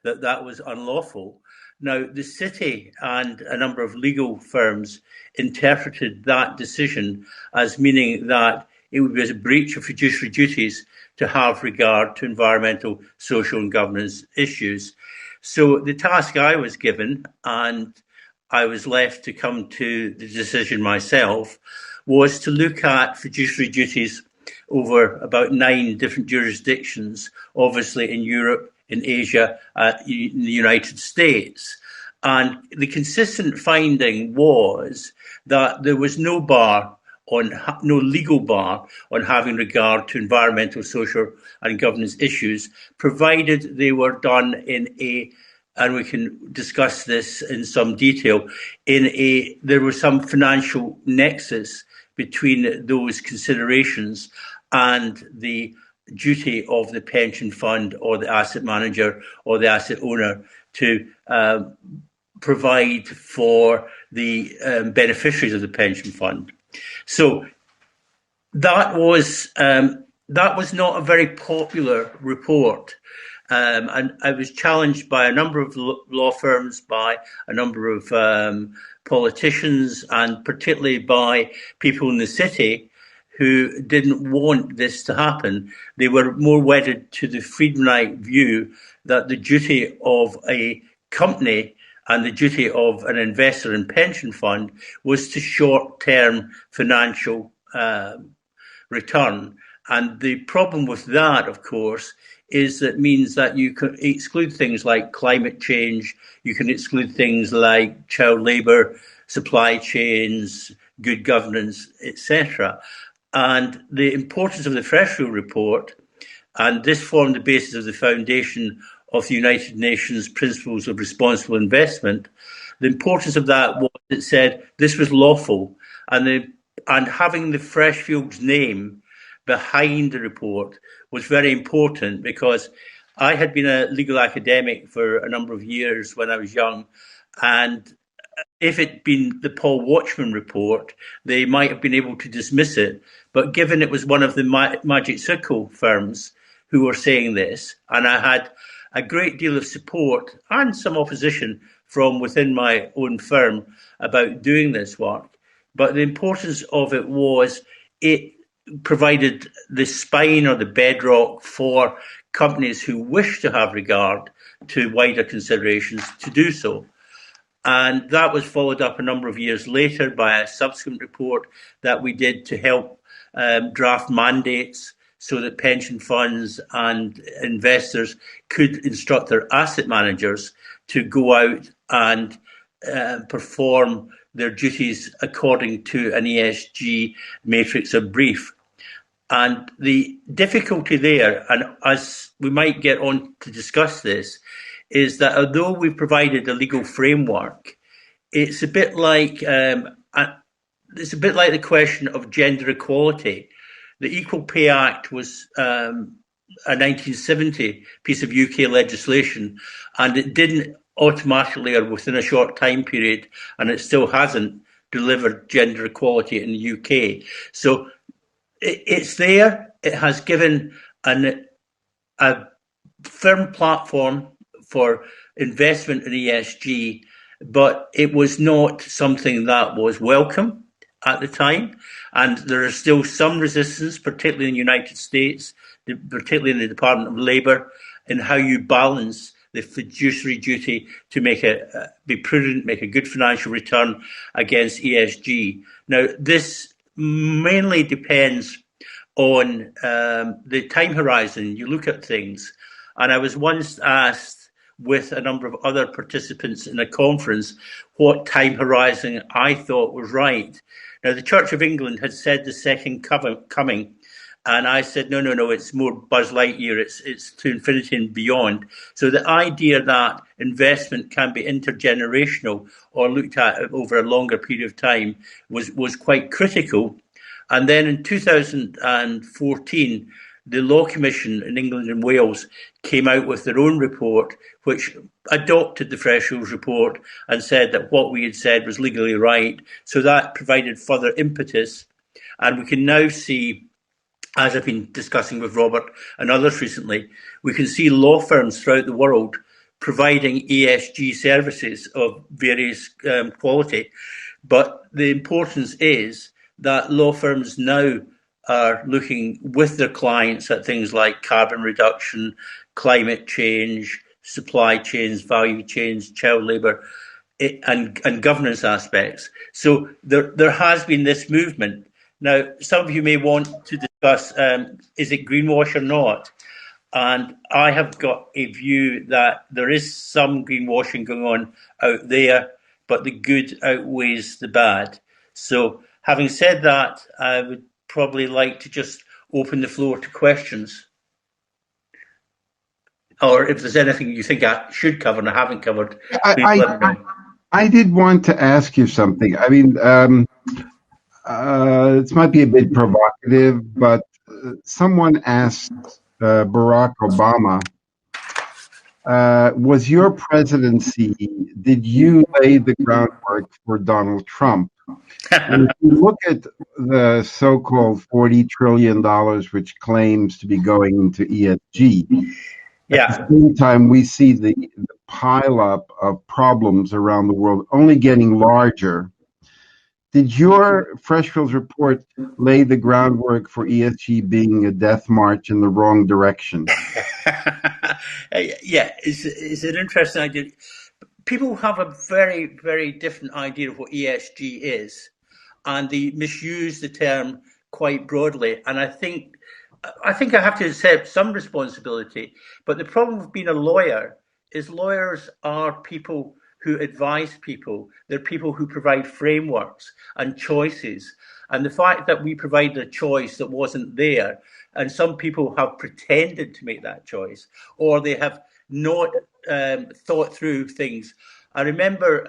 that was unlawful. Now, the city and a number of legal firms interpreted that decision as meaning that it would be a breach of fiduciary duties to have regard to environmental, social and governance issues. So the task I was given, and I was left to come to the decision myself, was to look at fiduciary duties over about 9 different jurisdictions, obviously in Europe, in Asia, in the United States. And the consistent finding was that there was no legal bar on having regard to environmental, social and governance issues, provided they were done in and we can discuss this in some detail, there was some financial nexus between those considerations and the duty of the pension fund or the asset manager or the asset owner to provide for the beneficiaries of the pension fund. So that was not a very popular report. And I was challenged by a number of law firms, by a number of politicians, and particularly by people in the city who didn't want this to happen. They were more wedded to the Friedmanite view that the duty of a company and the duty of an investor in pension fund was to short-term financial return. And the problem with that, of course, is that means that you can exclude things like climate change, you can exclude things like child labour, supply chains, good governance, etc. And the importance of the Freshfields Report, and this formed the basis of the foundation of the United Nations Principles of Responsible Investment. The importance of that was it said this was lawful, and having the Freshfields name behind the report was very important, because I had been a legal academic for a number of years when I was young, and if it'd been the Paul Watchman report, they might have been able to dismiss it. But given it was one of the magic circle firms who were saying this, and I had a great deal of support and some opposition from within my own firm about doing this work, but the importance of it was it provided the spine or the bedrock for companies who wish to have regard to wider considerations to do so. And that was followed up a number of years later by a subsequent report that we did to help draft mandates so that pension funds and investors could instruct their asset managers to go out and perform their duties according to an ESG matrix or brief. And the difficulty there, and as we might get on to discuss this, is that although we've provided a legal framework, it's a bit like the question of gender equality. The Equal Pay Act was a 1970 piece of UK legislation, and it didn't automatically or within a short time period, and it still hasn't delivered gender equality in the UK. So it's there. It has given a firm platform for investment in ESG, but it was not something that was welcome at the time. And there is still some resistance, particularly in the United States, particularly in the Department of Labour, in how you balance the fiduciary duty to be prudent, make a good financial return against ESG. Now, this mainly depends on the time horizon you look at things. And I was once asked with a number of other participants in a conference what time horizon I thought was right. Now, the Church of England had said the second coming, and I said, no, it's more Buzz Lightyear, it's to infinity and beyond. So the idea that investment can be intergenerational or looked at over a longer period of time was quite critical. And then in 2014, the Law Commission in England and Wales came out with their own report, which adopted the Freshfields report and said that what we had said was legally right. So that provided further impetus. And we can now see as I've been discussing with Robert and others recently, we can see law firms throughout the world providing ESG services of various quality. But the importance is that law firms now are looking with their clients at things like carbon reduction, climate change, supply chains, value chains, child labour, and governance aspects. So there has been this movement. Now, some of you may want to discuss, is it greenwash or not? And I have got a view that there is some greenwashing going on out there, but the good outweighs the bad. So having said that, I would probably like to just open the floor to questions. Or if there's anything you think I should cover and I haven't covered, please let me know. I did want to ask you something. I mean, this might be a bit provocative, but someone asked Barack Obama, was your presidency, did you lay the groundwork for Donald Trump? And if you look at the so-called $40 trillion, which claims to be going into ESG, yeah. At the same time, we see the pileup of problems around the world only getting larger. Did your Freshfields report lay the groundwork for ESG being a death march in the wrong direction? Yeah, it's an interesting idea. People have a very, very different idea of what ESG is, and they misuse the term quite broadly. And I think I have to accept some responsibility. But the problem with being a lawyer is lawyers are people who advise people. They're people who provide frameworks and choices. And the fact that we provided a choice that wasn't there, and some people have pretended to make that choice, or they have not thought through things. I remember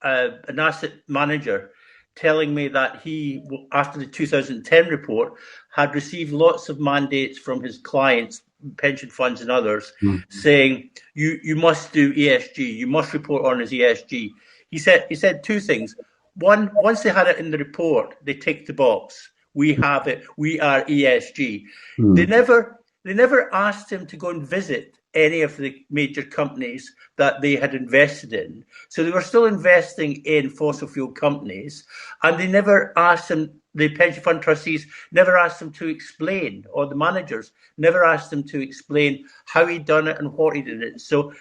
an asset manager telling me that he, after the 2010 report, had received lots of mandates from his clients, pension funds and others, saying, you must do ESG, you must report on as ESG. He said two things. One, once they had it in the report, they ticked the box. We have it, we are ESG. They never asked him to go and visit any of the major companies that they had invested in. So they were still investing in fossil fuel companies, and they never asked them, the pension fund trustees never asked them to explain, or the managers never asked them to explain how he'd done it and what he did it. So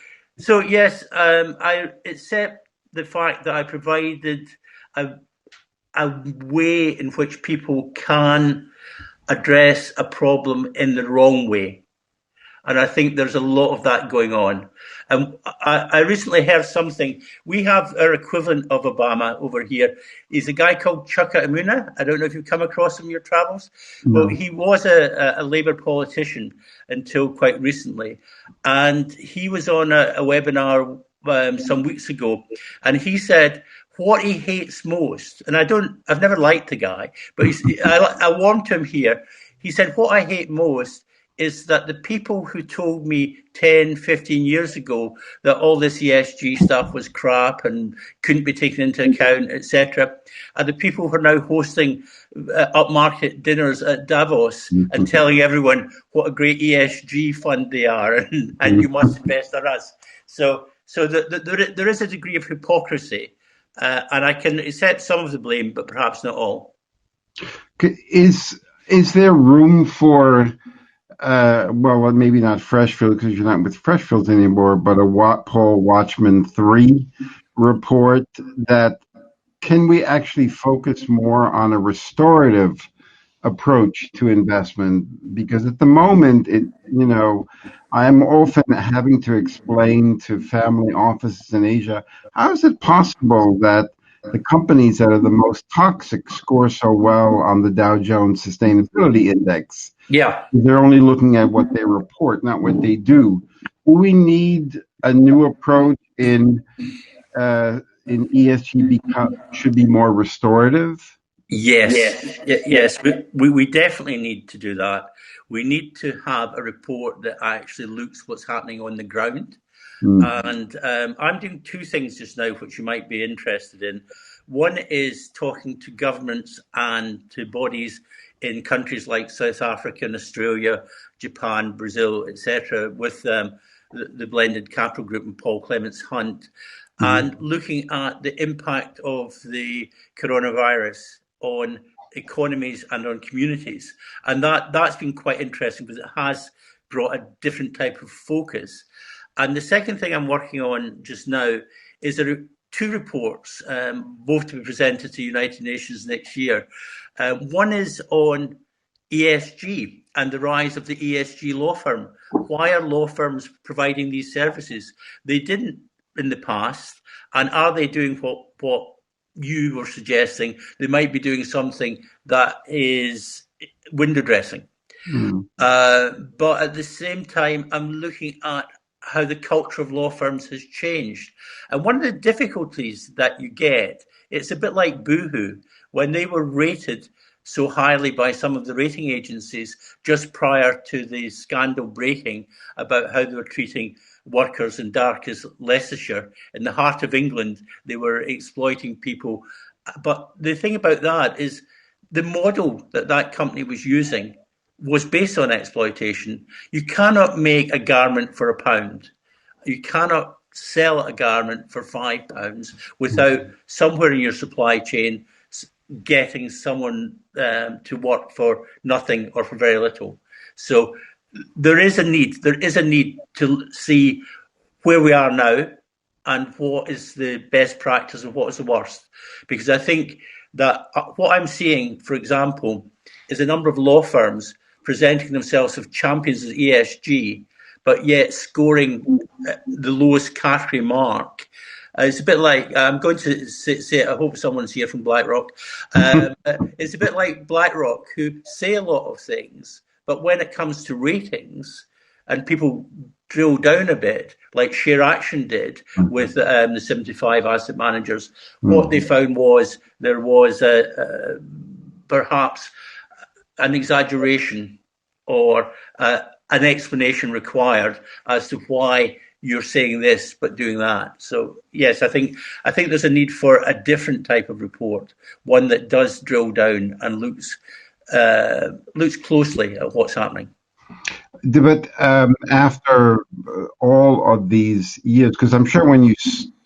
yes, I accept the fact that I provided a way in which people can address a problem in the wrong way. And I think there's a lot of that going on. I recently heard something. We have our equivalent of Obama over here. He's a guy called Chuka Umunna. I don't know if you've come across him in your travels. No. But he was a Labour politician until quite recently. And he was on a webinar some weeks ago. And he said what he hates most, and I've never liked the guy, but I warned him here. He said, what I hate most is that the people who told me 10, 15 years ago that all this ESG stuff was crap and couldn't be taken into account, etc., are the people who are now hosting upmarket dinners at Davos and telling everyone what a great ESG fund they are and you must invest in us. So there is a degree of hypocrisy, and I can accept some of the blame, but perhaps not all. Is there room for well, maybe not Freshfields because you're not with Freshfields anymore, but a Paul Watchman 3 report that can we actually focus more on a restorative approach to investment? Because at the moment, I'm often having to explain to family offices in Asia, how is it possible that the companies that are the most toxic score so well on the Dow Jones Sustainability Index? Yeah. They're only looking at what they report, not what they do. We need a new approach in ESG should be more restorative. Yes. We definitely need to do that. We need to have a report that actually looks what's happening on the ground. And I'm doing two things just now, which you might be interested in. One is talking to governments and to bodies in countries like South Africa and Australia, Japan, Brazil, etc., with the blended capital group and Paul Clements Hunt, and looking at the impact of the coronavirus on economies and on communities. And that's been quite interesting because it has brought a different type of focus. And the second thing I'm working on just now is there are two reports, both to be presented to the United Nations next year. One is on ESG and the rise of the ESG law firm. Why are law firms providing these services? They didn't in the past, and are they doing what you were suggesting? They might be doing something that is window dressing. But at the same time, I'm looking at how the culture of law firms has changed. And one of the difficulties that you get, it's a bit like Boohoo, when they were rated so highly by some of the rating agencies just prior to the scandal breaking about how they were treating workers in Darkest Leicestershire. In the heart of England, they were exploiting people. But the thing about that is the model that company was using was based on exploitation. You cannot make a garment for £1. You cannot sell a garment for £5 without somewhere in your supply chain getting someone to work for nothing or for very little. So there is a need to see where we are now and what is the best practice and what is the worst. Because I think that what I'm seeing, for example, is a number of law firms presenting themselves as champions of ESG, but yet scoring the lowest category mark. It's a bit like, I'm going to say, I hope someone's here from BlackRock. It's a bit like BlackRock, who say a lot of things, but when it comes to ratings, and people drill down a bit, like ShareAction did with the 75 asset managers, what they found was there was perhaps an exaggeration or an explanation required as to why you're saying this but doing that. So yes, I think there's a need for a different type of report, one that does drill down and looks closely at what's happening. But after all of these years, because I'm sure when you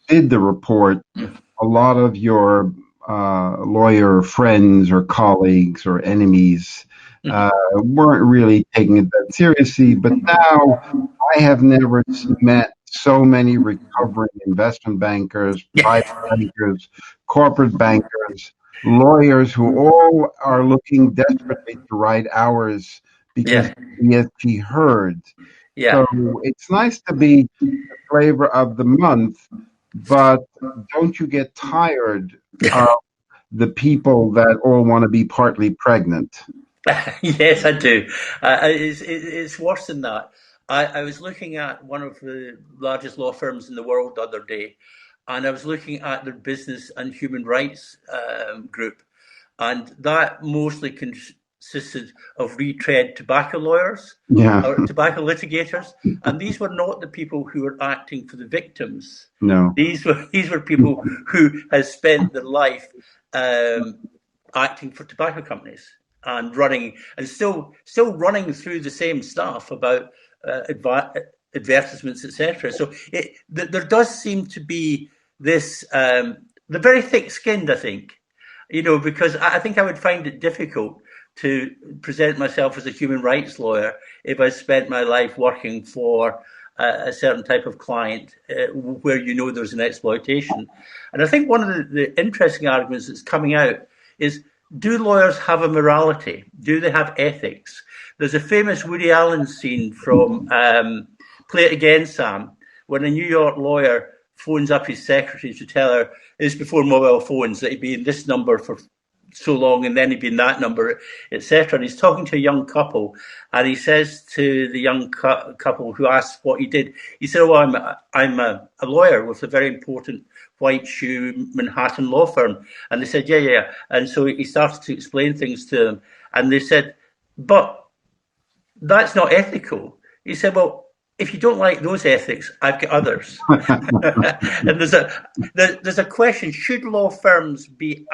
did the report, a lot of your lawyer friends or colleagues or enemies weren't really taking it that seriously. But now I have never met so many recovering investment bankers, private bankers, corporate bankers, lawyers who all are looking desperately to write hours because ESG heard. So it's nice to be the flavor of the month, but don't you get tired of the people that all want to be partly pregnant? Yes, I do. It's worse than that. I was looking at one of the largest law firms in the world the other day, and I was looking at their business and human rights group, and that mostly consisted of retread tobacco lawyers or tobacco litigators, and these were not the people who were acting for the victims. No, these were people who had spent their life acting for tobacco companies and running and still running through the same stuff about advertisements, etc. So there does seem to be this. They're very thick-skinned, I think, because I think I would find it difficult to present myself as a human rights lawyer if I spent my life working for a certain type of client where there's an exploitation. And I think one of the interesting arguments that's coming out is, do lawyers have a morality? Do they have ethics? There's a famous Woody Allen scene from Play It Again, Sam, when a New York lawyer phones up his secretary to tell her, it's before mobile phones, that he'd be in this number for so long and then he'd be in that number, etc. And he's talking to a young couple, and he says to the young couple who asks what he did, he said, "Oh, I'm a lawyer with a very important white shoe Manhattan law firm." And they said, yeah. And so he started to explain things to them, and they said, "But that's not ethical." He said, "Well, if you don't like those ethics, I've got others. And there's a question: should law firms be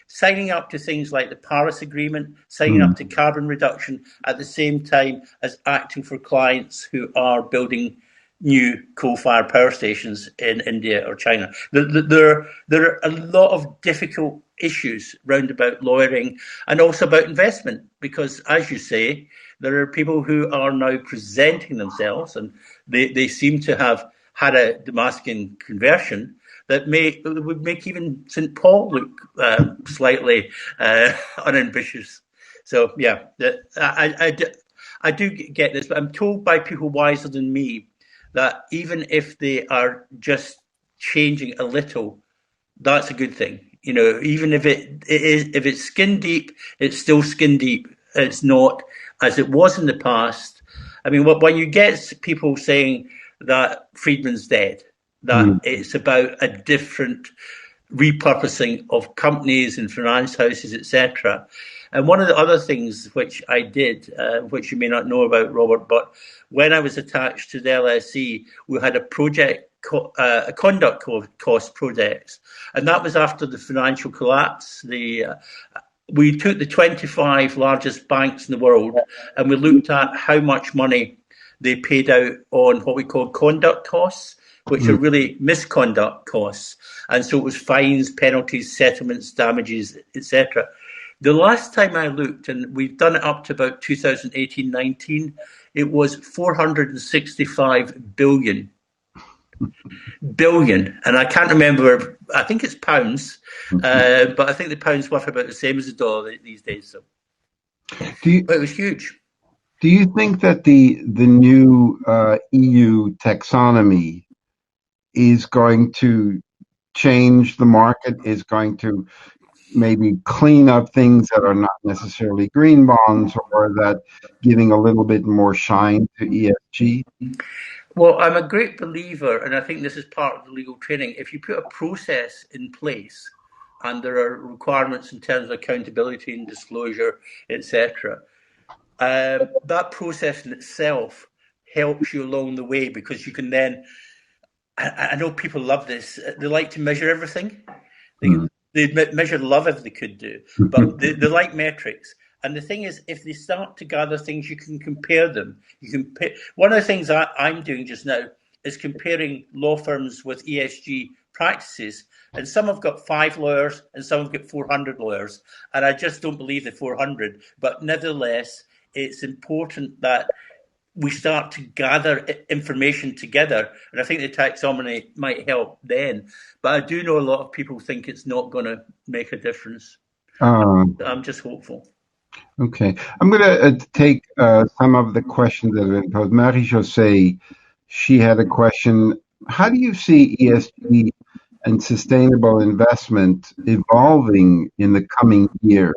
signing up to things like the Paris Agreement, signing up to carbon reduction at the same time as acting for clients who are building new coal-fired power stations in India or China? There are a lot of difficult issues round about lawyering and also about investment, because, as you say, there are people who are now presenting themselves, and they seem to have had a Damascus conversion that would make even St. Paul look slightly unambitious. So, yeah, I do get this, but I'm told by people wiser than me that even if they are just changing a little, that's a good thing. You know, even if it's skin deep, it's still skin deep. It's not as it was in the past. I mean, when you get people saying that Friedman's dead, that it's about a different repurposing of companies and finance houses, etc. And one of the other things which I did, which you may not know about, Robert, but when I was attached to the LSE, we had a project, a conduct cost project, and that was after the financial collapse. We took the 25 largest banks in the world and we looked at how much money they paid out on what we call conduct costs, which are really misconduct costs. And so it was fines, penalties, settlements, damages, etc. The last time I looked, and we've done it up to about 2018-19, it was 465 billion. And I can't remember, I think it's pounds, but I think the pound's worth about the same as the dollar these days. So but it was huge. Do you think that the new EU taxonomy is going to change the market, is going to maybe clean up things that are not necessarily green bonds, or that giving a little bit more shine to ESG? Well, I'm a great believer, and I think this is part of the legal training. If you put a process in place and there are requirements in terms of accountability and disclosure, etc., that process in itself helps you along the way, because you can then, I know people love this, they like to measure everything. They measure love if they could do, but they like metrics. And the thing is, if they start to gather things, you can compare them. You can one of the things I'm doing just now is comparing law firms with ESG practices. And some have got 5 lawyers and some have got 400 lawyers. And I just don't believe the 400. But nevertheless, it's important that we start to gather information together. And I think the taxonomy might help then. But I do know a lot of people think it's not going to make a difference. I'm just hopeful. Okay. I'm going to take some of the questions that have been posed. Marie-José, she had a question. How do you see ESG and sustainable investment evolving in the coming years?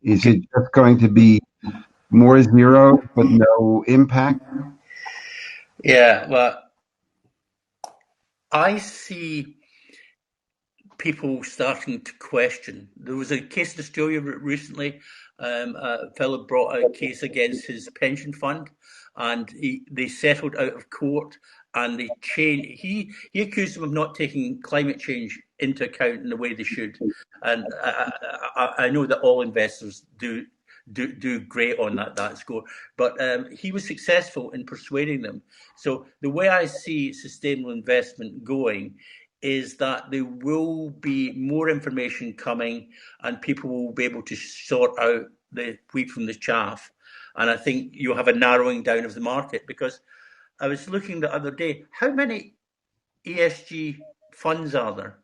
Is it just going to be more zero but no impact? Yeah, well, I see people starting to question. There was a case in Australia recently. A fellow brought a case against his pension fund, and they settled out of court. And they changed. He accused them of not taking climate change into account in the way they should. And I know that all investors do great on that score, but he was successful in persuading them. So the way I see sustainable investment going is that there will be more information coming and people will be able to sort out the wheat from the chaff. And I think you'll have a narrowing down of the market, because I was looking the other day, how many ESG funds are there?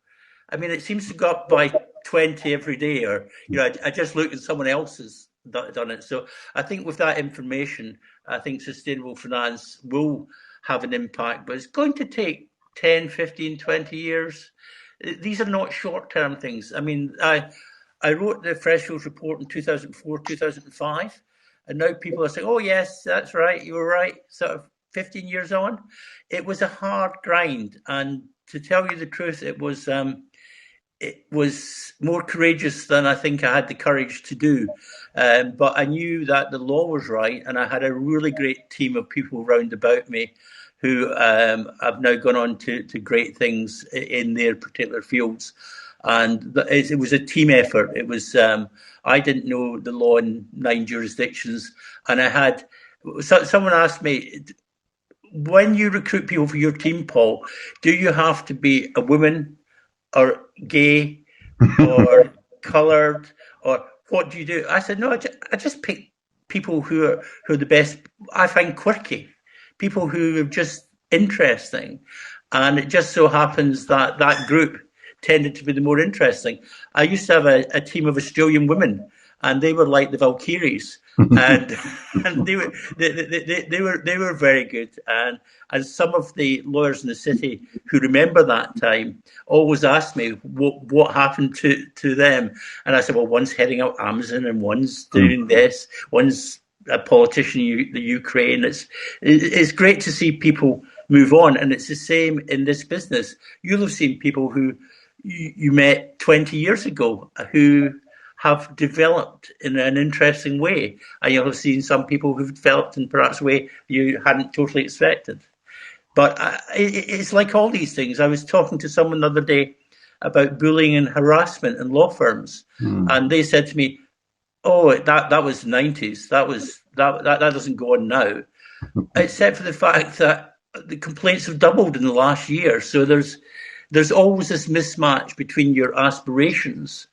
I mean, it seems to go up by 20 every day, or, you know, I just looked and someone else has done it. So I think with that information, I think sustainable finance will have an impact, but it's going to take 10, 15, 20 years. These are not short-term things. I mean, I wrote the Freshfields Report in 2004, 2005, and now people are saying, oh, yes, that's right, you were right, sort of 15 years on. It was a hard grind, and to tell you the truth, it it was more courageous than I think I had the courage to do. But I knew that the law was right, and I had a really great team of people round about me who have now gone on to great things in their particular fields. And it was a team effort. It was I didn't know the law in 9 jurisdictions, and I had someone asked me, when you recruit people for your team, Paul, do you have to be a woman or gay or coloured, or what do you do? I said, no, I just pick people who are the best. I find quirky, people who are just interesting, and it just so happens that that group tended to be the more interesting. I used to have a team of Australian women, and they were like the Valkyries, and they were very good. And some of the lawyers in the city who remember that time always ask me what happened to them, and I said, well, one's heading up Amazon, and one's doing this, one's a politician in the Ukraine. It's great to see people move on, and it's the same in this business. You'll have seen people who you met 20 years ago who have developed in an interesting way, and you'll have seen some people who've developed in perhaps a way you hadn't totally expected. But it's like all these things. I was talking to someone the other day about bullying and harassment in law firms, and they said to me, "Oh, that was the 90s. That doesn't go on now," except for the fact that the complaints have doubled in the last year. So there's always this mismatch between your aspirations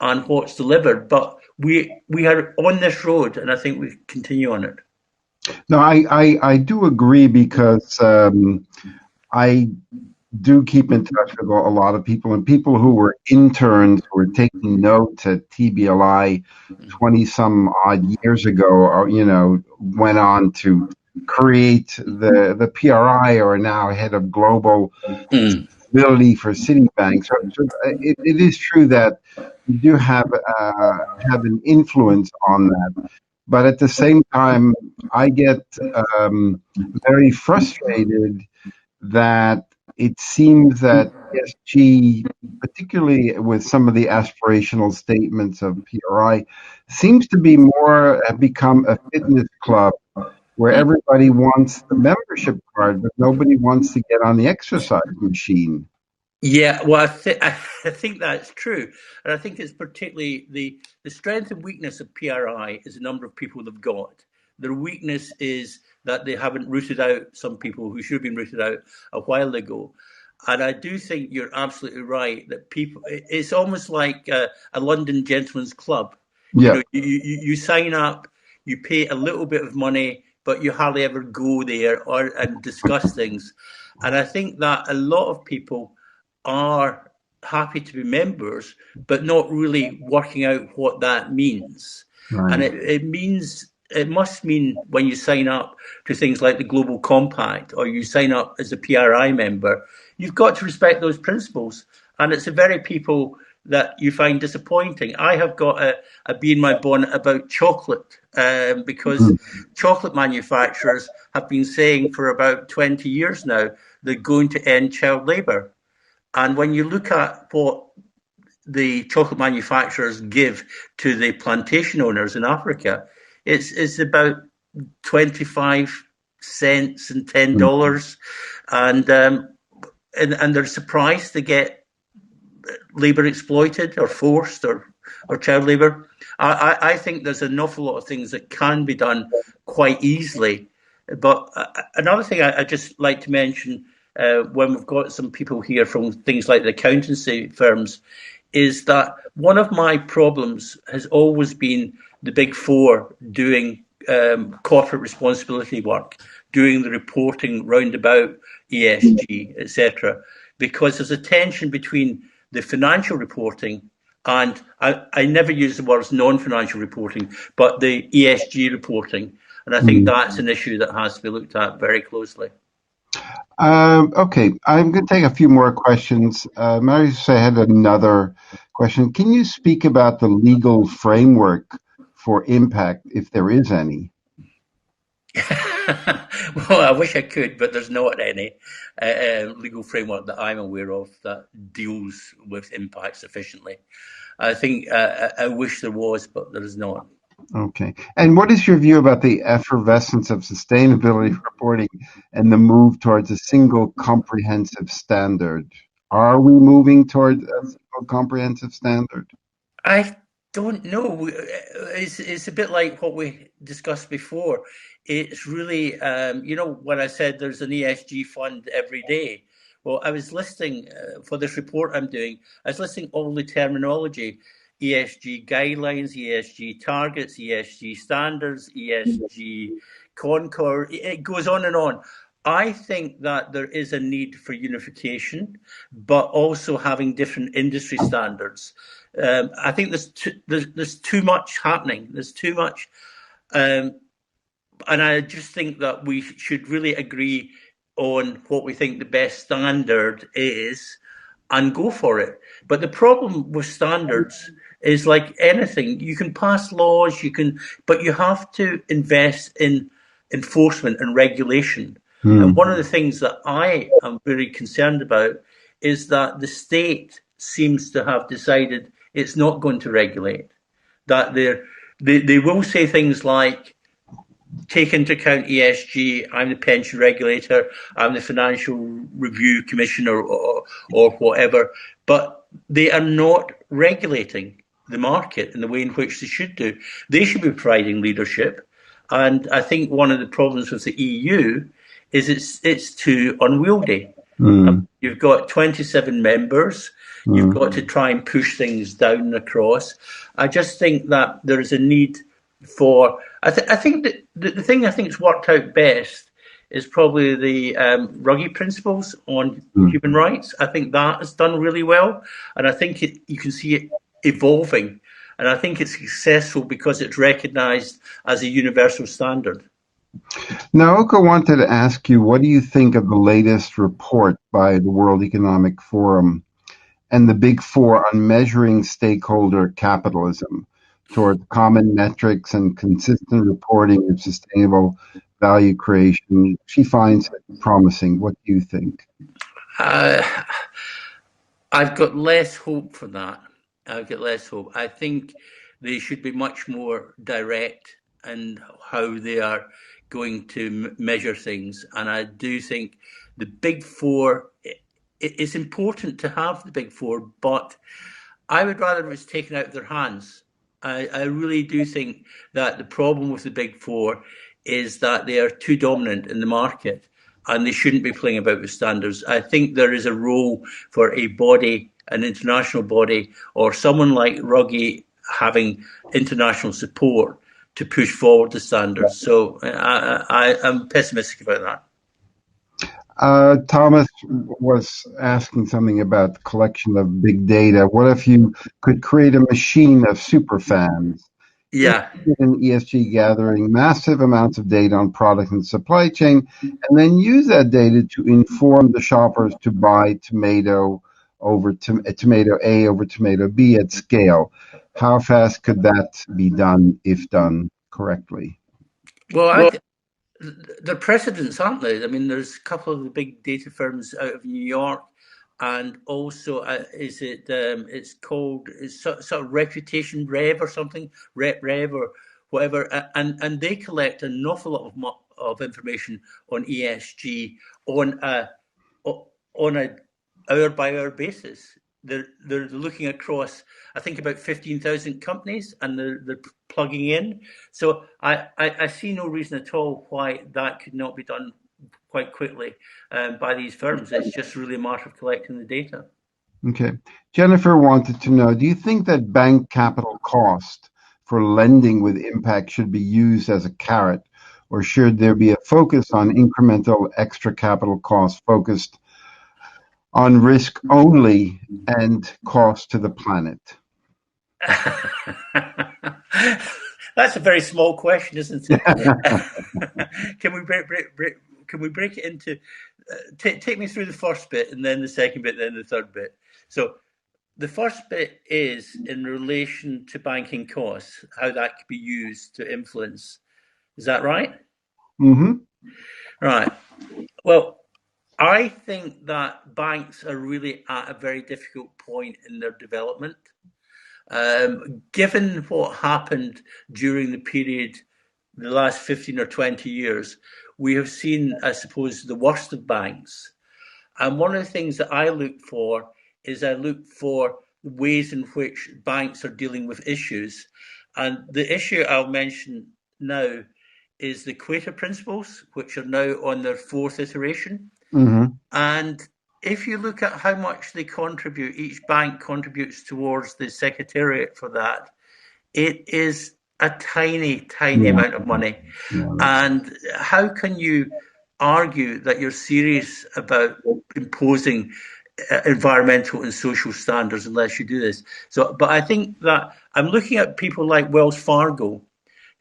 and what's delivered. But we are on this road, and I think we continue on it. No, I do agree, because I do keep in touch with a lot of people, and people who were interns who were taking notes at TBLI 20 some odd years ago, went on to create the PRI, or are now head of global ability for Citibank. So it is true that you do have an influence on that. But at the same time, I get very frustrated that it seems that ESG, particularly with some of the aspirational statements of PRI, seems to be have become a fitness club where everybody wants the membership card, but nobody wants to get on the exercise machine. Yeah, well, I think that's true, and I think it's particularly the strength and weakness of PRI is the number of people they've got. Their weakness is that they haven't rooted out some people who should have been rooted out a while ago. And I do think you're absolutely right that it's almost like a London gentleman's club. Yeah. You sign up, you pay a little bit of money, but you hardly ever go there and discuss things. And I think that a lot of people are happy to be members, but not really working out what that means. Right. And it must mean when you sign up to things like the Global Compact, or you sign up as a PRI member, you've got to respect those principles. And it's the very people that you find disappointing. I have got a bee in my bonnet about chocolate, because chocolate manufacturers have been saying for about 20 years now they're going to end child labour. And when you look at what the chocolate manufacturers give to the plantation owners in Africa, it's about 25 cents and $10, and they're surprised to get labour exploited or forced or child labour. I think there's an awful lot of things that can be done quite easily. But another thing I just like to mention, when we've got some people here from things like the accountancy firms, is that one of my problems has always been the big four doing corporate responsibility work, doing the reporting roundabout ESG, etc. Because there's a tension between the financial reporting and I never use the words non-financial reporting, but the ESG reporting. And I think that's an issue that has to be looked at very closely. Okay, I'm going to take a few more questions. Marius, I had another question. Can you speak about the legal framework for impact, if there is any? Well, I wish I could, but there's not any legal framework that I'm aware of that deals with impact sufficiently. I think I wish there was, but there is not. Okay. And what is your view about the effervescence of sustainability reporting and the move towards a single comprehensive standard? Are we moving towards a single comprehensive standard? I don't know. It's a bit like what we discussed before. It's really, when I said there's an ESG fund every day. Well, I was listing for this report I'm doing, I was listing all the terminology: ESG guidelines, ESG targets, ESG standards, ESG Concord. It goes on and on. I think that there is a need for unification, but also having different industry standards. I think there's too much happening. There's too much, and I just think that we should really agree on what we think the best standard is and go for it. But the problem with standards is like anything: you can pass laws, but you have to invest in enforcement and regulation. And one of the things that I am very concerned about is that the state seems to have decided it's not going to regulate. That they will say things like, take into account ESG, I'm the pension regulator, I'm the financial review commissioner, or whatever, but they are not regulating the market in the way in which they should do. They should be providing leadership. And I think one of the problems with the EU is it's too unwieldy. You've got 27 members. You've got to try and push things down and across. I just think that there is a need for. I think that the thing I think has worked out best is probably the Ruggie principles on human rights. I think that has done really well, and I think you can see it evolving. And I think it's successful because it's recognised as a universal standard. Naoka wanted to ask you, what do you think of the latest report by the World Economic Forum and the Big Four on measuring stakeholder capitalism toward common metrics and consistent reporting of sustainable value creation? She finds it promising. What do you think? I've got less hope for that. I've got less hope. I think they should be much more direct in how they are going to measure things. And I do think the Big Four, it's important to have the Big Four, but I would rather it was taken out of their hands. I really do think that the problem with the Big Four is that they are too dominant in the market and they shouldn't be playing about with standards. I think there is a role for a body, an international body, or someone like Ruggie having international support to push forward the standards. So I'm pessimistic about that. Thomas was asking something about the collection of big data. What if you could create a machine of super fans? Yeah. In ESG gathering massive amounts of data on product and supply chain, and then use that data to inform the shoppers to buy tomato A over tomato B at scale. How fast could that be done if done correctly? Well, they're precedents, aren't they? I mean, there's a couple of the big data firms out of New York, and also it's called sort of Reputation Rev or something, Rev or whatever, and they collect an awful lot of information on ESG on a hour by hour basis. They're looking across, I think, about 15,000 companies, and they're plugging in. So I see no reason at all why that could not be done quite quickly by these firms. It's just really a matter of collecting the data. Okay. Jennifer wanted to know, do you think that bank capital cost for lending with impact should be used as a carrot, or should there be a focus on incremental extra capital costs focused on risk only and cost to the planet? That's a very small question, isn't it? Can we break it into? Take me through the first bit, and then the second bit, then the third bit. So, the first bit is in relation to banking costs, how that could be used to influence. Is that right? Mm-hmm. Right. Well, I think that banks are really at a very difficult point in their development. Given what happened during the period, the last 15 or 20 years, we have seen, I suppose, the worst of banks. And one of the things that I look for is I look for ways in which banks are dealing with issues. And the issue I'll mention now is the Equator Principles, which are now on their fourth iteration. Mm-hmm. And if you look at how much they contribute, each bank contributes towards the secretariat for that, it is a tiny amount of money. And how can you argue that you're serious about imposing environmental and social standards unless you do this? So, but I think that I'm looking at people like Wells Fargo,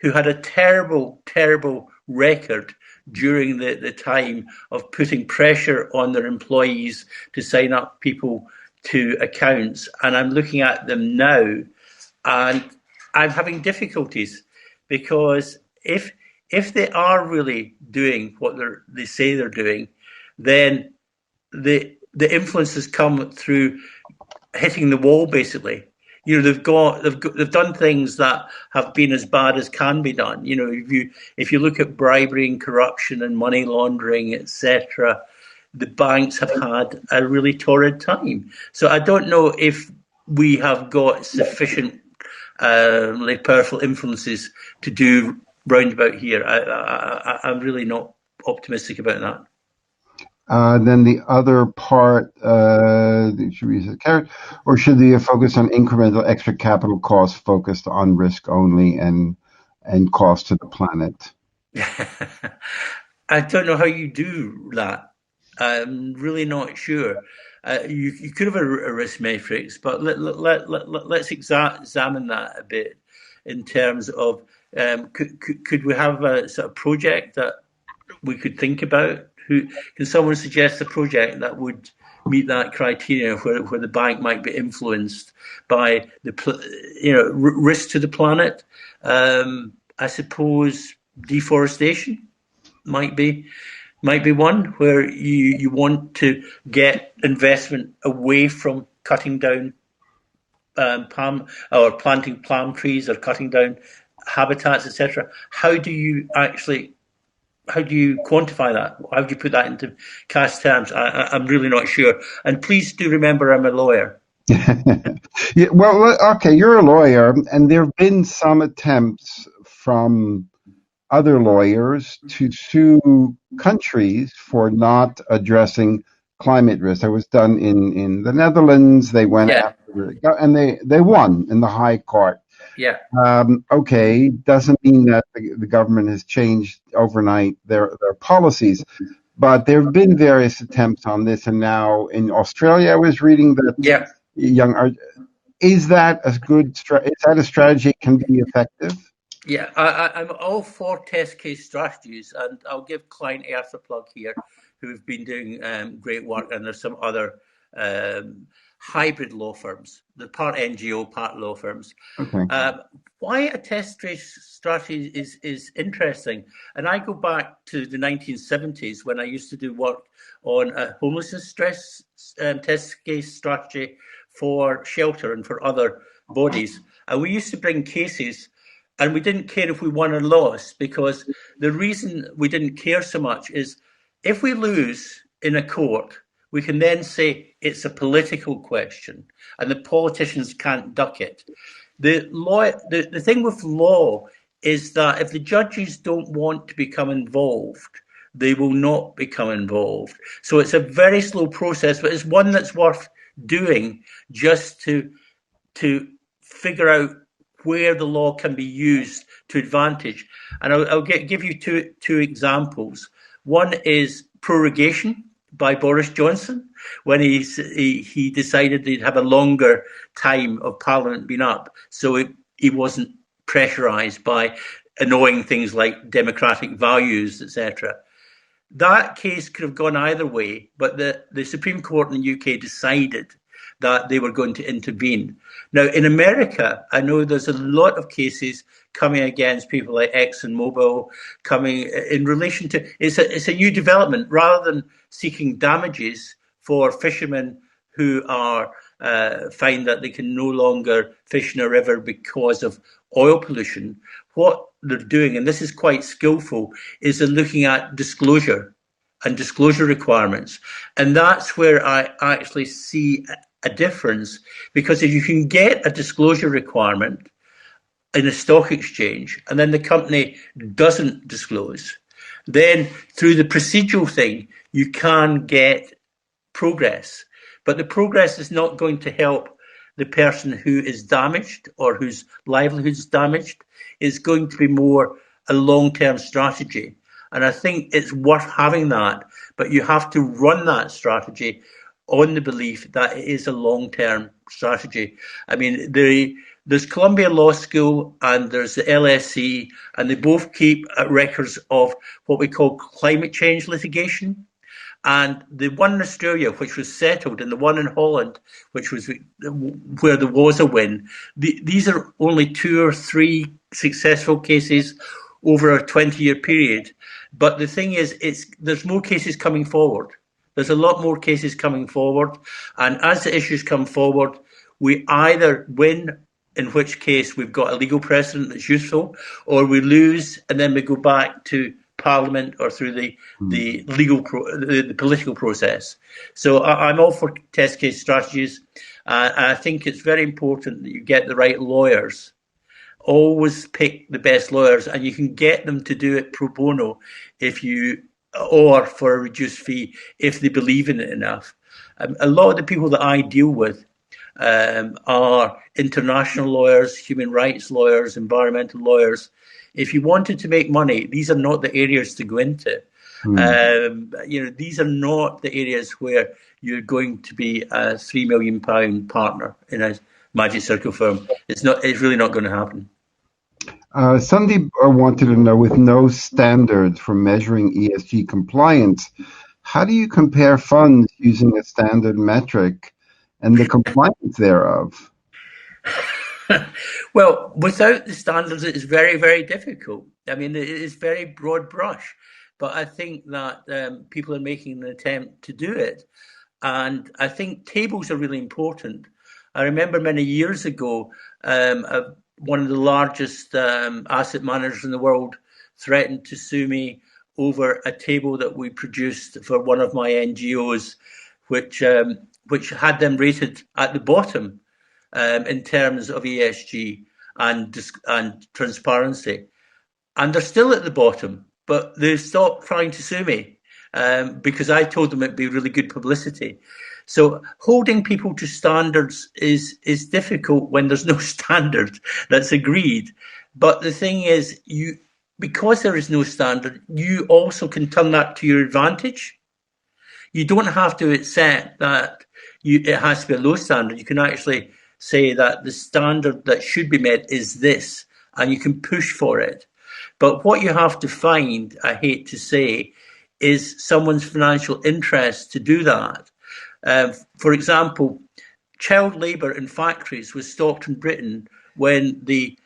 who had a terrible record during the time of putting pressure on their employees to sign up people to accounts. And I'm looking at them now and I'm having difficulties because if they are really doing what they say they're doing, then the influences come through hitting the wall, basically. You know, they've done things that have been as bad as can be done. You know, if you look at bribery and corruption and money laundering, etc., the banks have had a really torrid time. So I don't know if we have got sufficient powerful influences to do roundabout here. I'm really not optimistic about that. Then the other part, should we use carrot, or should they focus on incremental extra capital costs focused on risk only and cost to the planet? I don't know how you do that. I'm really not sure. You could have a risk matrix, but let's examine that a bit in terms of could we have a sort of project that we could think about? Can someone suggest a project that would meet that criteria where the bank might be influenced by the risk to the planet? I suppose deforestation might be one where you want to get investment away from cutting down palm or planting palm trees or cutting down habitats, etc. How do you quantify that? How do you put that into cash terms? I'm really not sure. And please do remember I'm a lawyer. Yeah, well, okay, you're a lawyer, and there have been some attempts from other lawyers to sue countries for not addressing climate risk. That was done in the Netherlands. They went after it, and they won in the High Court. Yeah. Okay, doesn't mean that the government has changed overnight their policies, but there have been various attempts on this, and now in Australia, I was reading that is that a good is that a strategy that can be effective? Yeah, I'm all for test case strategies, and I'll give Client Earth a plug here, who've been doing great work, and there's some other hybrid law firms. They're part NGO, part law firms. Okay. Why a test case strategy is interesting, and I go back to the 1970s when I used to do work on a homelessness stress test case strategy for shelter and for other bodies, and we used to bring cases. And we didn't care if we won or lost, because the reason we didn't care so much is if we lose in a court, we can then say it's a political question and the politicians can't duck it. The thing with law is that if the judges don't want to become involved, they will not become involved. So it's a very slow process, but it's one that's worth doing just to figure out where the law can be used to advantage. And I'll give you two examples. One is prorogation by Boris Johnson, when he decided he'd have a longer time of Parliament being up, so he wasn't pressurised by annoying things like democratic values, etc. That case could have gone either way, but the Supreme Court in the UK decided that they were going to intervene. Now, in America, I know there's a lot of cases coming against people like ExxonMobil, coming in relation to, it's a new development. Rather than seeking damages for fishermen who are find that they can no longer fish in a river because of oil pollution, what they're doing, and this is quite skillful, is they're looking at disclosure and disclosure requirements. And that's where I actually see a difference, because if you can get a disclosure requirement in a stock exchange and then the company doesn't disclose, then through the procedural thing, you can get progress. But the progress is not going to help the person who is damaged or whose livelihood is damaged. It's going to be more a long-term strategy. And I think it's worth having that, but you have to run that strategy on the belief that it is a long-term strategy. I mean, there's Columbia Law School and there's the LSE, and they both keep records of what we call climate change litigation. And the one in Australia, which was settled, and the one in Holland, which was where there was a win, these are only 2 or 3 successful cases over a 20-year period. But the thing is, there's more cases coming forward. There's a lot more cases coming forward. And as the issues come forward, we either win, in which case we've got a legal precedent that's useful, or we lose and then we go back to Parliament or through the the political process. So I'm all for test case strategies. And I think it's very important that you get the right lawyers. Always pick the best lawyers, and you can get them to do it pro bono or for a reduced fee if they believe in it enough. A lot of the people that I deal with are international lawyers, human rights lawyers, environmental lawyers. If you wanted to make money, these are not the areas to go into. These are not the areas where you're going to be a £3 million partner in a magic circle firm. It's really not going to happen. Somebody wanted to know, with no standards for measuring ESG compliance, how do you compare funds using a standard metric and the compliance thereof? Well, without the standards, it is very, very difficult. I mean, it is very broad brush, but I think that people are making an attempt to do it. And I think tables are really important. I remember many years ago, one of the largest asset managers in the world threatened to sue me over a table that we produced for one of my NGOs, which had them rated at the bottom in terms of ESG and transparency. And they're still at the bottom, but they stopped trying to sue me because I told them it'd be really good publicity. So holding people to standards is difficult when there's no standard that's agreed. But the thing is, because there is no standard, you also can turn that to your advantage. You don't have to accept that it has to be a low standard. You can actually say that the standard that should be met is this, and you can push for it. But what you have to find, I hate to say, is someone's financial interest to do that. For example, child labour in factories was stopped in Britain when the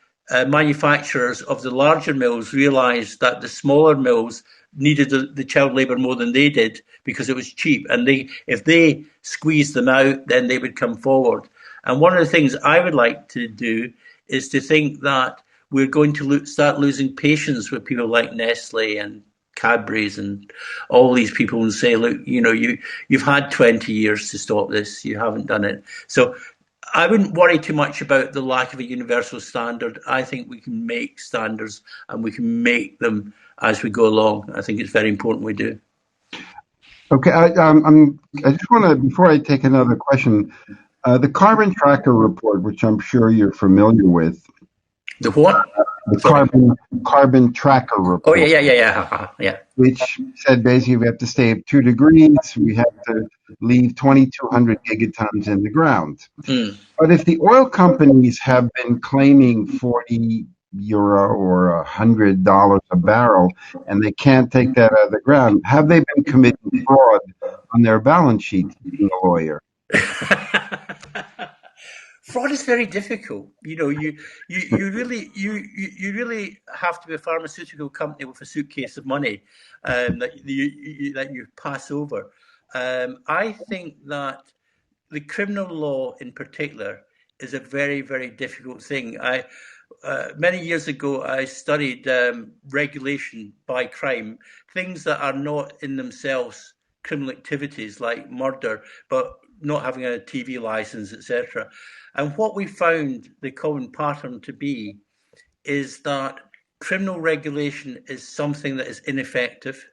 manufacturers of the larger mills realised that the smaller mills needed the child labour more than they did because it was cheap. And if they squeezed them out, then they would come forward. And one of the things I would like to do is to think that we're going to start losing patience with people like Nestle and Cadbury's and all these people and say, look, you've had 20 years to stop this. You haven't done it. So I wouldn't worry too much about the lack of a universal standard. I think we can make standards and we can make them as we go along. I think it's very important we do. Okay, I just want to, before I take another question, the Carbon Tracker report, which I'm sure you're familiar with. The what? The Carbon Tracker report. Oh, yeah. Which said basically we have to stay at 2 degrees, we have to leave 2,200 gigatons in the ground. But if the oil companies have been claiming €40 or $100 a barrel, and they can't take that out of the ground, have they been committing fraud on their balance sheet, being a lawyer? Fraud is very difficult. You really have to be a pharmaceutical company with a suitcase of money that you pass over. I think that the criminal law in particular is a very, very difficult thing. Many years ago, I studied regulation by crime, things that are not in themselves criminal activities like murder, but not having a TV license, etc. And what we found the common pattern to be is that criminal regulation is something that is ineffective.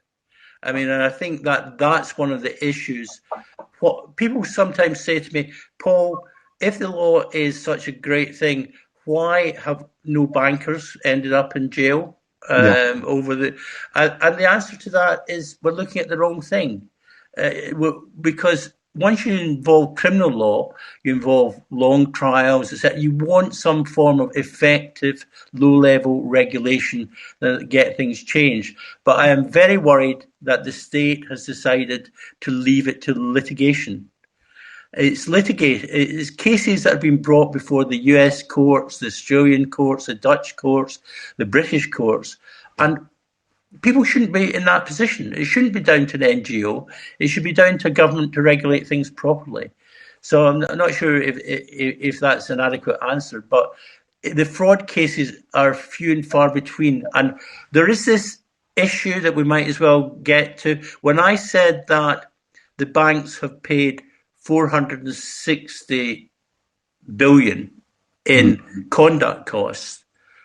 I mean, and I think that that's one of the issues. What people sometimes say to me, Paul, if the law is such a great thing, why have no bankers ended up in jail over the? And the answer to that is we're looking at the wrong thing, because once you involve criminal law, you involve long trials, etc. You want some form of effective, low-level regulation that get things changed. But I am very worried that the state has decided to leave it to litigation. It's cases that have been brought before the US courts, the Australian courts, the Dutch courts, the British courts, and people shouldn't be in that position. It shouldn't be down to an NGO. It should be down to government to regulate things properly. So I'm not sure if that's an adequate answer, but the fraud cases are few and far between. And there is this issue that we might as well get to. When I said that the banks have paid 460 billion in conduct costs,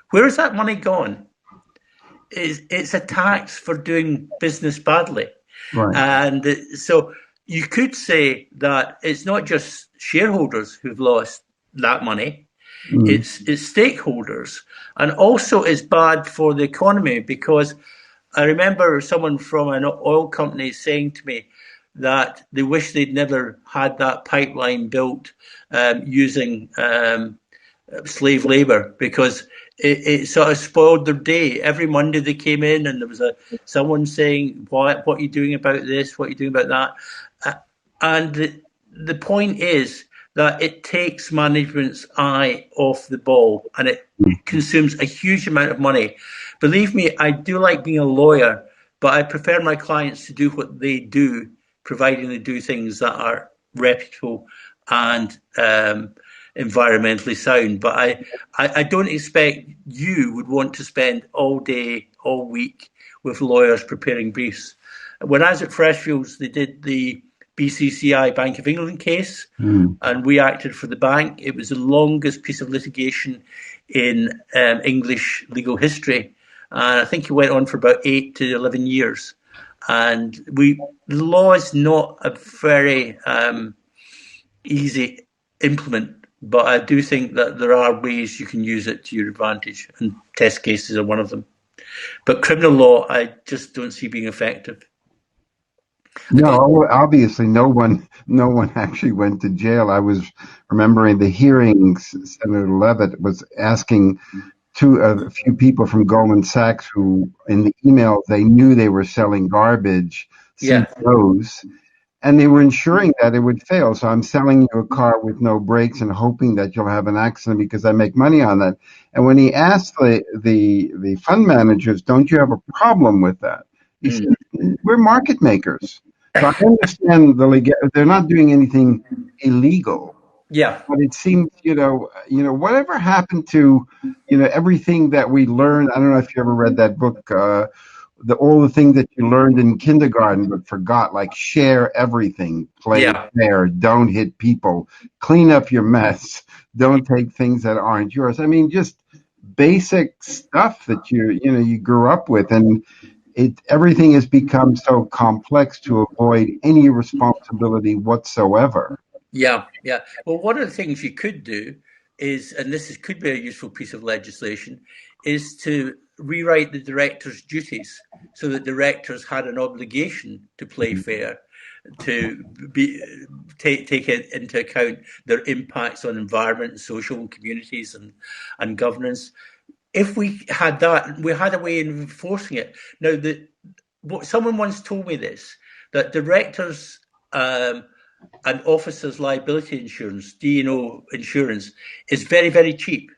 where has that money gone? It's a tax for doing business badly. Right. And so you could say that it's not just shareholders who've lost that money, it's stakeholders. And also it's bad for the economy, because I remember someone from an oil company saying to me that they wish they'd never had that pipeline built using slave labour, because it sort of spoiled their day. Every Monday they came in and there was someone saying, what are you doing about this? What are you doing about that? And the point is that it takes management's eye off the ball, and it consumes a huge amount of money. Believe me, I do like being a lawyer, but I prefer my clients to do what they do, providing they do things that are reputable and environmentally sound. But I don't expect you would want to spend all day, all week with lawyers preparing briefs. When I was at Freshfields, they did the BCCI Bank of England case, and we acted for the bank. It was the longest piece of litigation in English legal history. And I think it went on for about 8 to 11 years. And the law is not a very easy implement, but I do think that there are ways you can use it to your advantage, and test cases are one of them. But criminal law, I just don't see being effective. No, obviously, no one actually went to jail. I was remembering the hearings. Senator Levitt was asking a few people from Goldman Sachs who, in the email, they knew they were selling garbage, CEOs, and they were ensuring that it would fail. So I'm selling you a car with no brakes and hoping that you'll have an accident because I make money on that. And when he asked the fund managers, don't you have a problem with that? He said, we're market makers. So I understand they're not doing anything illegal. Yeah. But it seems, whatever happened to, everything that we learned. I don't know if you ever read that book, all the things that you learned in kindergarten but forgot, like share everything, play fair, don't hit people, clean up your mess, don't take things that aren't yours. I mean, just basic stuff that you grew up with, and everything has become so complex to avoid any responsibility whatsoever. Yeah. Well, one of the things you could do is, and could be a useful piece of legislation, is to rewrite the directors' duties so that directors had an obligation to play fair, to take into account their impacts on environment, social and communities, and governance. If we had that, we had a way of enforcing it. Now, someone once told me this, that directors and officers' liability insurance, D&O insurance, is very, very cheap.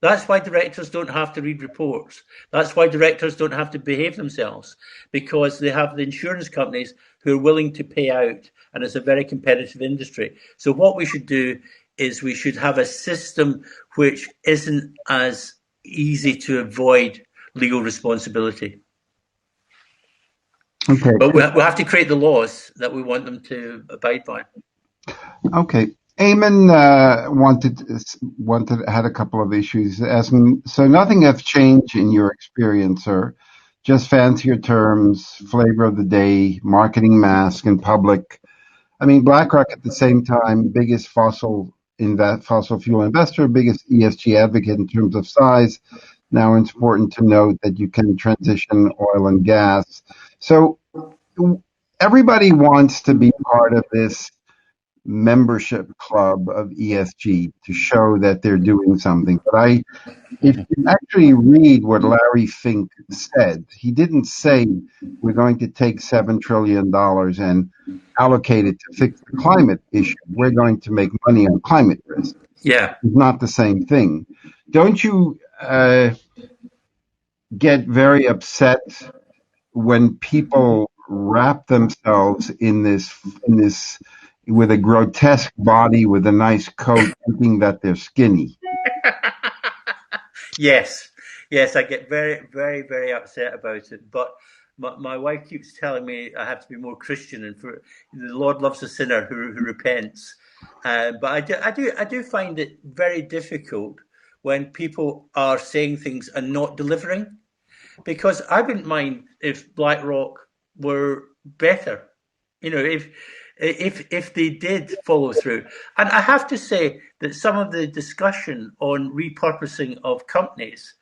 That's why directors don't have to read reports. That's why directors don't have to behave themselves, because they have the insurance companies who are willing to pay out, and it's a very competitive industry. So what we should do is we should have a system which isn't as easy to avoid legal responsibility. Okay. But we'll have to create the laws that we want them to abide by. Okay. Eamon had a couple of issues asking, so nothing has changed in your experience, sir. Just fancier terms, flavor of the day, marketing mask in public. I mean, BlackRock at the same time, biggest fossil fuel investor, biggest ESG advocate in terms of size. Now it's important to note that you can transition oil and gas. So everybody wants to be part of this membership club of ESG to show that they're doing something. But if you actually read what Larry Fink said, he didn't say we're going to take $7 trillion and allocate it to fix the climate issue. We're going to make money on climate risk. Yeah. It's not the same thing. Don't you get very upset when people wrap themselves in this with a grotesque body with a nice coat, thinking that they're skinny? Yes, I get very, very, very upset about it. But my wife keeps telling me I have to be more Christian, and for the Lord loves a sinner who repents. But I do find it very difficult when people are saying things and not delivering, because I wouldn't mind if BlackRock were better, if they did follow through. And I have to say that some of the discussion on repurposing of companies,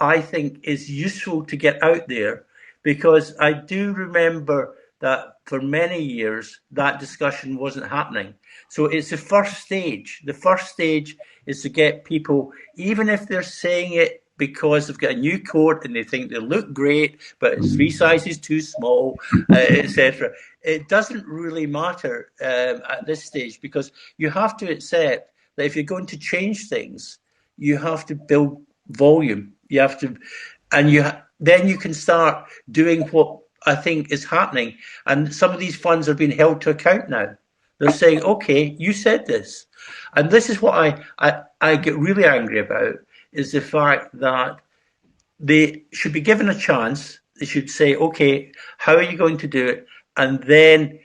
I think, is useful to get out there, because I do remember that for many years that discussion wasn't happening. So it's the first stage. The first stage is to get people, even if they're saying it because they've got a new coat and they think they look great, but it's 3 sizes too small, etc. It doesn't really matter at this stage, because you have to accept that if you're going to change things, you have to build volume. You have to, and then you can start doing what I think is happening. And some of these funds are being held to account now. They're saying, okay, you said this. And this is what I get really angry about, is the fact that they should be given a chance. They should say, okay, how are you going to do it? And then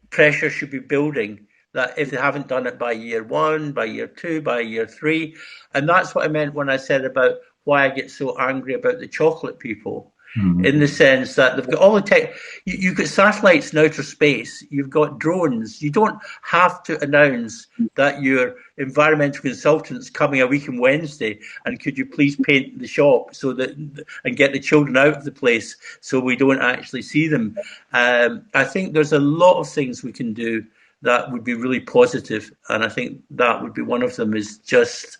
pressure should be building that if they haven't done it by year 1, by year 2, by year 3. And that's what I meant when I said about why I get so angry about the chocolate people. In the sense that they've got all the tech. You've got satellites in outer space. You've got drones. You don't have to announce that your environmental consultant's coming a week on Wednesday, and could you please paint the shop so that and get the children out of the place so we don't actually see them. I think there's a lot of things we can do that would be really positive, and I think that would be one of them, is just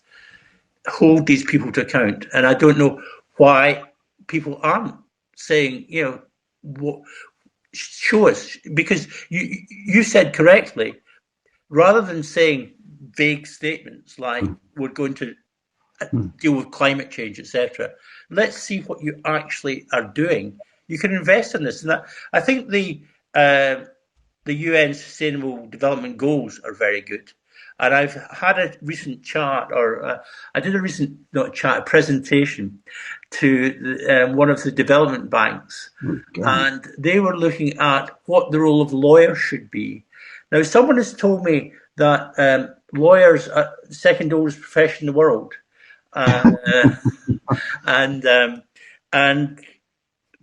hold these people to account. And I don't know why people aren't saying, what, show us, because you said correctly, rather than saying vague statements like we're going to deal with climate change, etc. Let's see what you actually are doing. You can invest in this, and I think the UN Sustainable Development Goals are very good. And I've had a recent chart, or I did a recent, not chat, a presentation to one of the development banks. And they were looking at what the role of lawyers should be. Now, someone has told me that lawyers are the second oldest profession in the world. And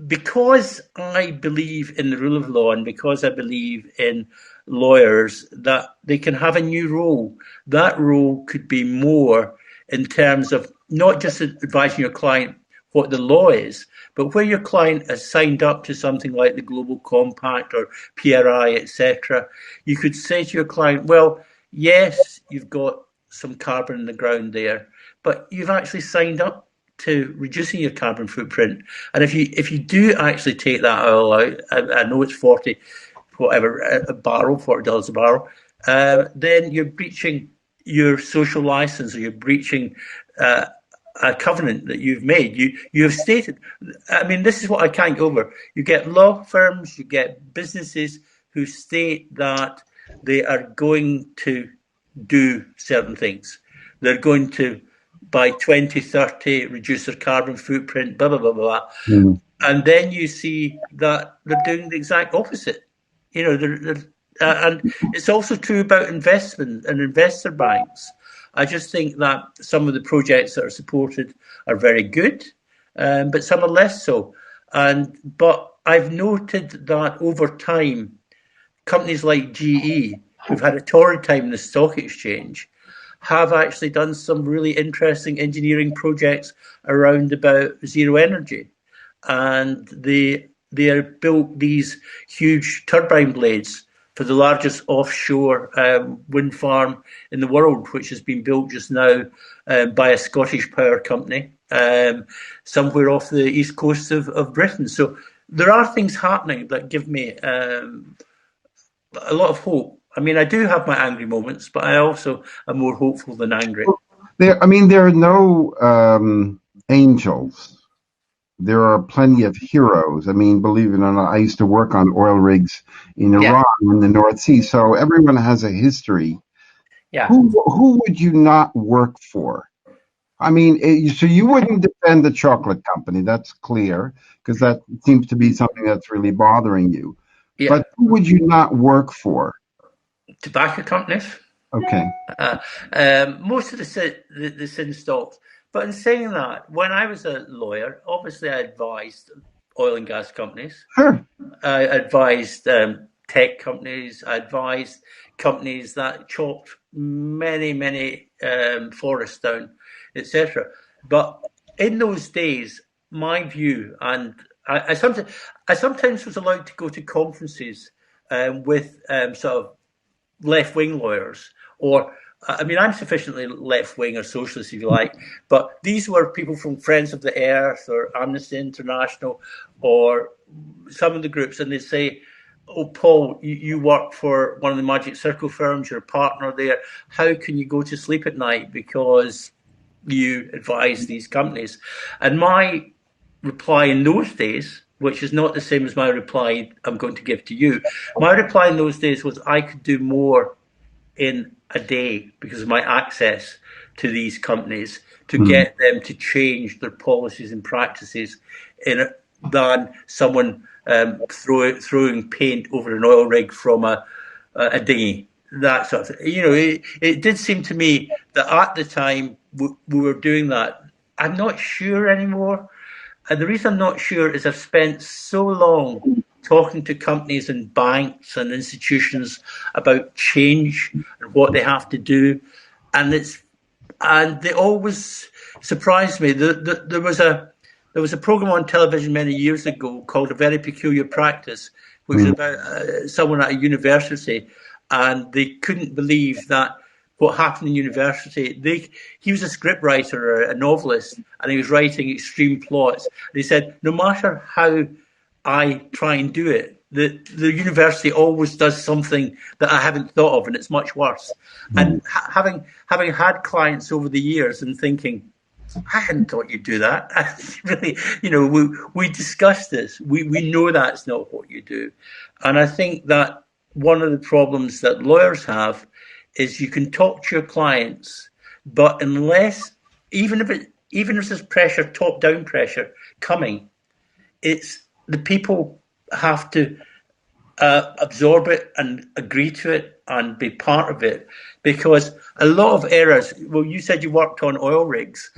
because I believe in the rule of law, and because I believe in lawyers, that they can have a new role. That role could be more in terms of not just advising your client what the law is, but where your client has signed up to something like the Global Compact or PRI, etc. You could say to your client, well, yes, you've got some carbon in the ground there, but you've actually signed up to reducing your carbon footprint. And if you do actually take that oil out, I know it's $40 a barrel, $40 a barrel, then you're breaching your social license, or you're breaching a covenant that you've made. You have stated. I mean, this is what I can't get over. You get law firms, you get businesses who state that they are going to do certain things. They're going to, by 2030, reduce their carbon footprint, blah, blah, blah, blah. Mm. And then you see that they're doing the exact opposite. You know, and it's also true about investment and investor banks. I just think that some of the projects that are supported are very good, but some are less so. But I've noted that over time, companies like GE, who've had a torrid time in the stock exchange, have actually done some really interesting engineering projects around about zero energy. And they have built these huge turbine blades for the largest offshore wind farm in the world, which has been built just now by a Scottish power company somewhere off the east coast of Britain. So there are things happening that give me a lot of hope. I mean, I do have my angry moments, but I also am more hopeful than angry. There are no angels. There are plenty of heroes. I mean, believe it or not, I used to work on oil rigs in Iran in the North Sea, so everyone has a history. Yeah. Who would you not work for? I mean, so you wouldn't defend the chocolate company, that's clear, because that seems to be something that's really bothering you. Yeah. But who would you not work for? Tobacco companies. Okay. Most of the sin stocks. But in saying that, when I was a lawyer, obviously I advised oil and gas companies. Sure. I advised tech companies. I advised companies that chopped many forests down, etc. But in those days, my view, and I sometimes was allowed to go to conferences with sort of left-wing lawyers, or I mean, I'm sufficiently left-wing or socialist, if you like, but these were people from Friends of the Earth or Amnesty International or some of the groups, and they'd say, oh, Paul, you work for one of the Magic Circle firms, you're a partner there. How can you go to sleep at night because you advise these companies? And my reply in those days, which is not the same as my reply I'm going to give to you, my reply in those days was I could do more in a day because of my access to these companies to get them to change their policies and practices than someone throwing paint over an oil rig from a dinghy, that sort of thing. You know, it did seem to me that at the time we were doing that. I'm not sure anymore. And the reason I'm not sure is I've spent so long talking to companies and banks and institutions about change and what they have to do, and they always surprised me. There was a program on television many years ago called A Very Peculiar Practice, which was about someone at a university, and they couldn't believe that what happened in university. He was a scriptwriter or a novelist, and he was writing extreme plots. They said, no matter how I try and do it, the university always does something that I haven't thought of, and it's much worse. And having had clients over the years and thinking, I hadn't thought you'd do that. Really, you know, we discussed this. We know that's not what you do. And I think that one of the problems that lawyers have is you can talk to your clients, but unless, even if there's pressure, top-down pressure coming, it's the people have to absorb it and agree to it and be part of it, because a lot of errors. Well, you said you worked on oil rigs.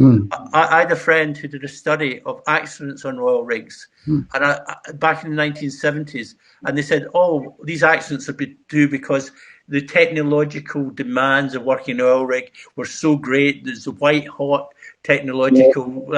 I had a friend who did a study of accidents on oil rigs, and back in the 1970s, and they said, oh, these accidents are due because the technological demands of working an oil rig were so great. There's a white-hot technological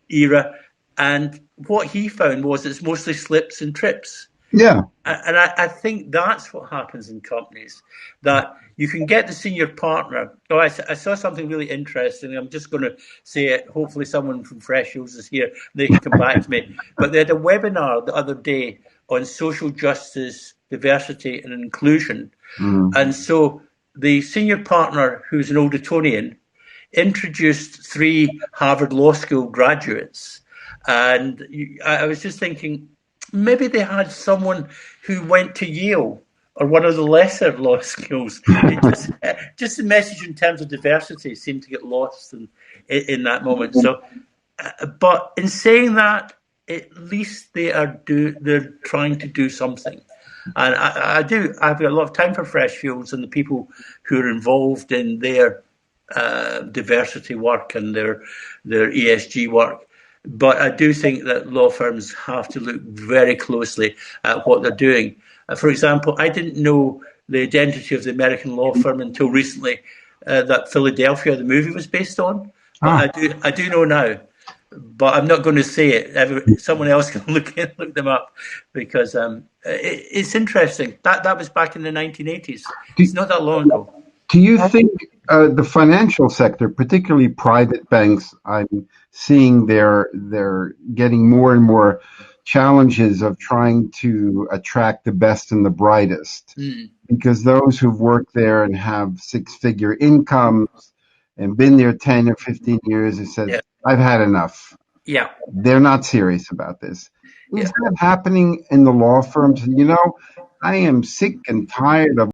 era. And what he found was it's mostly slips and trips. Yeah. And I think that's what happens in companies, that you can get the senior partner. Oh, I saw something really interesting. I'm just going to say it. Hopefully someone from Freshfields is here. They can come back to me. But they had a webinar the other day on social justice, diversity and inclusion. And so the senior partner, who's an old Etonian, introduced 3 Harvard Law School graduates. And I was just thinking, maybe they had someone who went to Yale or one of the lesser law schools. Just the message in terms of diversity seemed to get lost in that moment. So, but in saying that, at least they're trying to do something. And I've got a lot of time for Freshfields and the people who are involved in their diversity work and their ESG work. But I do think that law firms have to look very closely at what they're doing. For example, I didn't know the identity of the American law firm until recently that Philadelphia, the movie, was based on. But I do know now. But I'm not going to say it. Someone else can look them up, because it's interesting. That was back in the 1980s. It's not that long ago. Do you think the financial sector, particularly private banks, I'm seeing they're getting more and more challenges of trying to attract the best and the brightest, because those who've worked there and have 6-figure incomes and been there 10 or 15 years have said, I've had enough. Yeah. They're not serious about this. Is that happening in the law firms? You know, I am sick and tired of